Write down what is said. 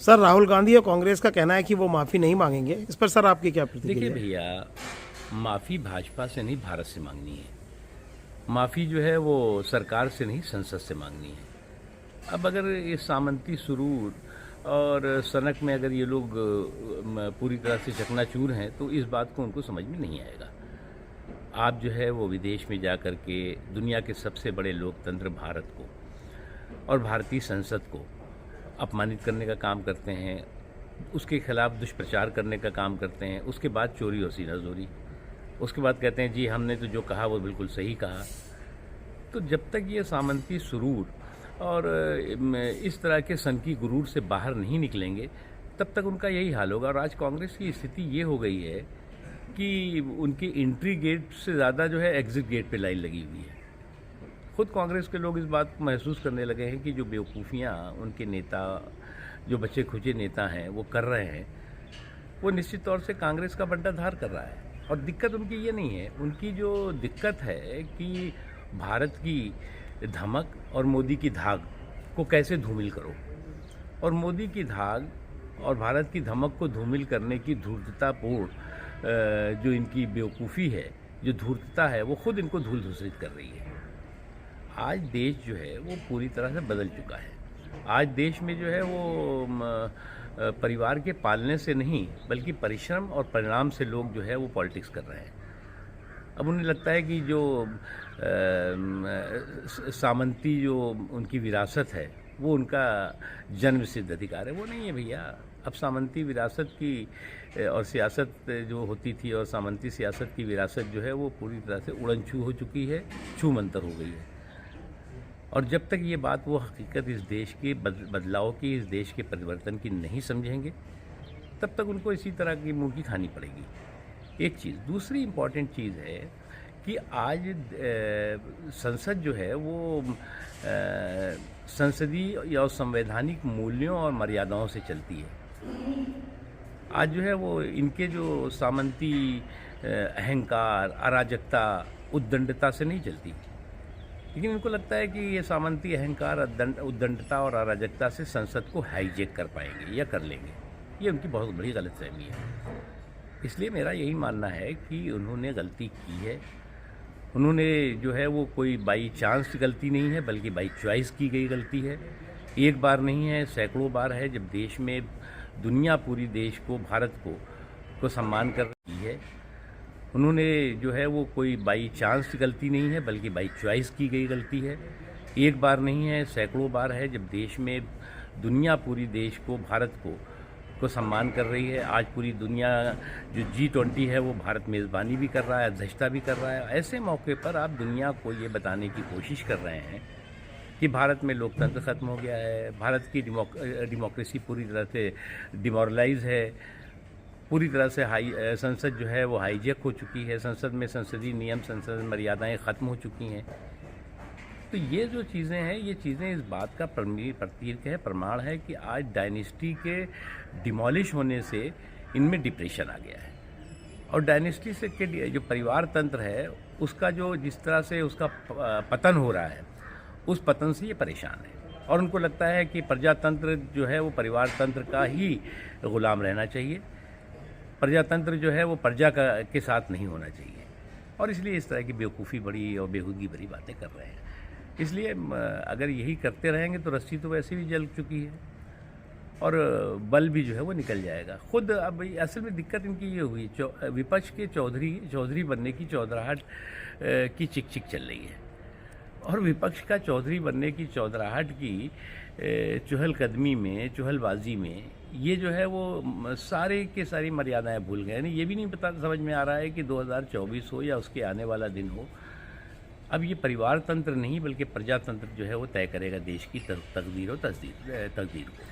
Sir, Rahul Gandhi और कांग्रेस का कहना है कि वो माफ़ी नहीं मांगेंगे। इस पर सर आपकी क्या देखिए प्रतिक्रिया है? भैया, माफ़ी भाजपा से नहीं भारत से मांगनी है। माफ़ी जो है वो सरकार से नहीं संसद से मांगनी है। अब अगर ये सामंती सुरूर और सनक में अगर ये लोग पूरी तरह से चकनाचूर हैं तो इस बात को उनको समझ में नहीं आएगा। आप जो है वो विदेश में जा कर के दुनिया के सबसे बड़े लोकतंत्र भारत को और भारतीय संसद को अपमानित करने का काम करते हैं, उसके खिलाफ दुष्प्रचार करने का काम करते हैं, उसके बाद चोरी और सीनाजोरी, उसके बाद कहते हैं जी हमने तो जो कहा वो बिल्कुल सही कहा। तो जब तक ये सामंती सुरूर और इस तरह के सनकी गुरूर से बाहर नहीं निकलेंगे तब तक उनका यही हाल होगा। और आज कांग्रेस की स्थिति ये हो गई है कि उनकी एंट्री गेट से ज़्यादा जो है एग्जिट गेट पे लाइन लगी हुई है। खुद कांग्रेस के लोग इस बात को महसूस करने लगे हैं कि जो बेवकूफ़ियाँ उनके नेता, जो बच्चे खुचे नेता हैं वो कर रहे हैं, वो निश्चित तौर से कांग्रेस का बंटा धार कर रहा है। और दिक्कत उनकी ये नहीं है, उनकी जो दिक्कत है कि भारत की धमक और मोदी की धाक को कैसे धूमिल करो। और मोदी की धाक और भारत की धमक को धूमिल करने की धूर्ततापूर्ण जो इनकी बेवकूफ़ी है, जो धूर्तता है, वो खुद इनको धूल धूसरित कर रही है। आज देश जो है वो पूरी तरह से बदल चुका है। आज देश में जो है वो परिवार के पालने से नहीं बल्कि परिश्रम और परिणाम से लोग जो है वो पॉलिटिक्स कर रहे हैं। अब उन्हें लगता है कि जो सामंती जो उनकी विरासत है वो उनका जन्म सिद्ध अधिकार है। वो नहीं है भैया। अब सामंती विरासत की और सियासत जो होती थी और सामंती सियासत की विरासत जो है वो पूरी तरह से उड़नछू हो चुकी है, छू मंतर हो गई है। और जब तक ये बात वो हकीकत इस देश के बदलाव की, इस देश के परिवर्तन की नहीं समझेंगे तब तक उनको इसी तरह की मुँह की खानी पड़ेगी। एक चीज़। दूसरी इम्पॉर्टेंट चीज़ है कि आज संसद जो है वो संसदीय या संवैधानिक मूल्यों और मर्यादाओं से चलती है। आज जो है वो इनके जो सामंती अहंकार, अराजकता, उद्दंडता से नहीं चलती। लेकिन इनको लगता है कि ये सामंती अहंकार, उद्दंडता और अराजकता से संसद को हाईजैक कर पाएंगे या कर लेंगे। ये उनकी बहुत बड़ी गलतफहमी है। इसलिए मेरा यही मानना है कि उन्होंने गलती की है। उन्होंने जो है वो कोई बाई चांस गलती नहीं है बल्कि बाई चॉइस की गई गलती है। एक बार नहीं है, सैकड़ों बार है जब देश में दुनिया पूरी देश को, भारत को सम्मान कर रही है। उन्होंने जो है वो कोई बाई चांस गलती नहीं है बल्कि बाई चॉइस की गई गलती है। एक बार नहीं है, सैकड़ों बार है जब देश में दुनिया पूरी देश को, भारत को सम्मान कर रही है। आज पूरी दुनिया जो G20 है वो भारत मेज़बानी भी कर रहा है, अध्यक्षता भी कर रहा है। ऐसे मौके पर आप दुनिया को ये बताने की कोशिश कर रहे हैं कि भारत में लोकतंत्र ख़त्म हो गया है, भारत की डेमोक्रेसी पूरी तरह से डिमोरलाइज है, पूरी तरह से संसद जो है वो हाईजैक हो चुकी है, संसद में संसदीय नियम, संसद मर्यादाएँ ख़त्म हो चुकी हैं। तो ये जो चीज़ें हैं, ये चीज़ें इस बात का प्रतीक है, प्रमाण है कि आज डायनेस्टी के डिमोलिश होने से इनमें डिप्रेशन आ गया है। और डायनेस्टी से के लिए जो परिवार तंत्र है उसका जो जिस तरह से उसका पतन हो रहा है, उस पतन से ये परेशान है। और उनको लगता है कि प्रजातंत्र जो है वो परिवार तंत्र का ही गुलाम रहना चाहिए। प्रजातंत्र जो है वो प्रजा के साथ नहीं होना चाहिए। और इसलिए इस तरह की बेवकूफ़ी बड़ी और बेहूदगी भरी बातें कर रहे हैं। इसलिए अगर यही करते रहेंगे तो रस्सी तो वैसे भी जल चुकी है और बल भी जो है वो निकल जाएगा खुद। अब असल में दिक्कत इनकी ये हुई, विपक्ष के चौधरी बनने की चौधराहट की चिक चल रही है। और विपक्ष का चौधरी बनने की चौधराहट की चहलकदमी में, चहलबाजी में ये जो है वो सारे के सारी मर्यादाएं भूल गए। ये भी नहीं पता समझ में आ रहा है कि 2024 हो या उसके आने वाला दिन हो, अब ये परिवार तंत्र नहीं बल्कि प्रजातंत्र जो है वो तय करेगा देश की तकदीर को।